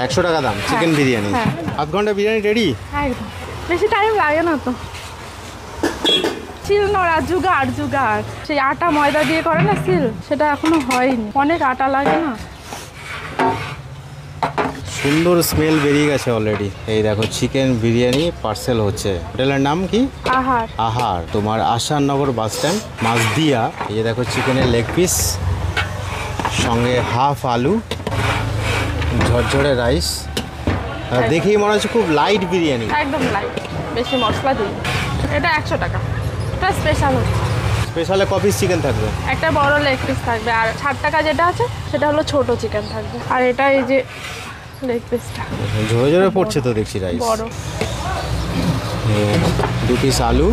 100 টাকা দাম চিকেন বিরিয়ানি। আধ ঘন্টা বিরিয়ানি রেডি। একদম, বেশি টাইম লাগে না তো। সিল নোড়া জুগাড় জুগাড়, সেই আটা ময়দা দিয়ে করে না সিল, সেটা এখনো হয়নি, অনেক আটা লাগে না। সুন্দর স্মেল বেরিয়ে গেছে অলরেডি। এই দেখো চিকেন বিরিয়ানি পার্সেল হচ্ছে। হোটেলের নাম কি? আহার। আহার, তোমার আসাননগর বাস স্ট্যান্ড মাছদিয়া। এই যে দেখো চিকেনের লেগ পিস, সঙ্গে হাফ আলু, ঝরঝরে রাইস। দেখেই মনে হচ্ছে খুব লাইট বিরিয়ানি। একদম লাইট, বেশি মশলা দিই। এটা 100 টাকা, এটা স্পেশাল হচ্ছে। স্পেশালে কপিস চিকেন থাকবে, একটা বড় লেগ পিস থাকবে, আর 60 টাকা যেটা আছে সেটা হলো ছোট চিকেন থাকবে। আর এটা এই যে লেগ পিসটা ঝরে ঝরে পড়ছে তো দেখছি রাইস। বড় 2 পিস আলু,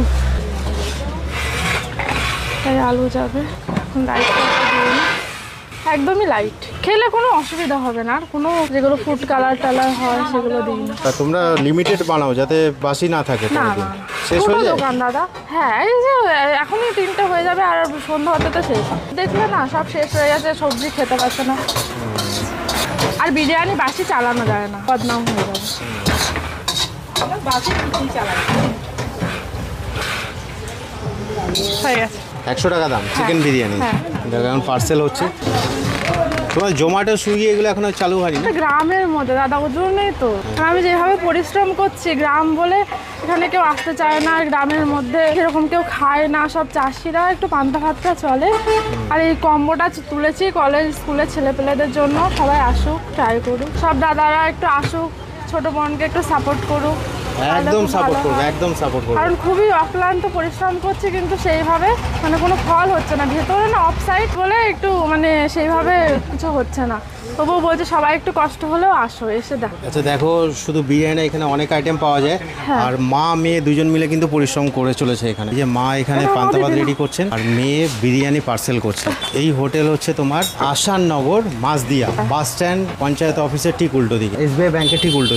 তাই আলু যাবে। এখন রাইসটা দিয়ে নিই। একদমই লাইট, খেলে কোনো অসুবিধা হবে না। আর কোনো যেগুলো ফুড কালার টালার হয় সেগুলো দিই না। তা তোমরা লিমিটেড বানাও যাতে বাসি না থাকে। না কোনোদিন না, শেষ ছোট হয়ে যায়। দোকান দাদা। হ্যাঁ, এই যে এখনই 3টে হয়ে যাবে আর সন্ধ্যা হতে তো শেষ। দেখলে না সব শেষ হয়ে গেছে, সবজি খেতে পারছে না। আর বিরিয়ানি বাসি চালানো যায় না, বদনাম হয়ে যাবে। বাসি কিছুই চালানো হয়ে গেছে। 100 টাকা দাম চিকেন বিরিয়ানি। হ্যাঁ। দেখো এখন পার্সেল হচ্ছে। তোমার জোম্যাটো সুইগি এগুলো এখনো চালু হয়নি না? গ্রামের মধ্যে দাদা, ওর জন্যই তো আমি যেভাবে পরিশ্রম করছি। গ্রাম বলে এখানে কেউ আসতে চায় না, গ্রামের মধ্যে সেরকম কেউ খায় না, সব চাষিরা একটু পান্তা ভাতটা চলে। আর এই কম্বোটা তুলেছি কলেজ স্কুলে ছেলেপেলেদের জন্য, সবাই আসুক, ট্রাই করুক, সব দাদারা একটু আসুক, ছোট বোনকে একটু সাপোর্ট করুক। একদম সাপোর্ট করবো, একদম সাপোর্ট করবো। কারণ খুবই অক্লান্ত পরিশ্রম করছি, কিন্তু সেইভাবে মানে কোনো ফল হচ্ছে না। ভেতরে না অফ সাইড বলে একটু মানে সেইভাবে কিছু হচ্ছে না। তবুও বলছে সবাই একটু কষ্ট হলেও আসো, এসে দেখো। আচ্ছা দেখো, শুধু বিরিয়ানি এখানে অনেক আইটেম পাওয়া যায়। হ্যাঁ। আর মা মেয়ে দুজন মিলে কিন্তু পরিশ্রম করে চলেছে এখানে। এই যে মা এখানে পান্তা ভাত রেডি করছেন আর মেয়ে বিরিয়ানি পার্সেল করছে। এই হোটেল হচ্ছে তোমার আসাননগর মাছদিয়া বাস স্ট্যান্ড, পঞ্চায়েত অফিসের ঠিক উল্টো দিকে, SBI ব্যাংকের ঠিক উল্টো।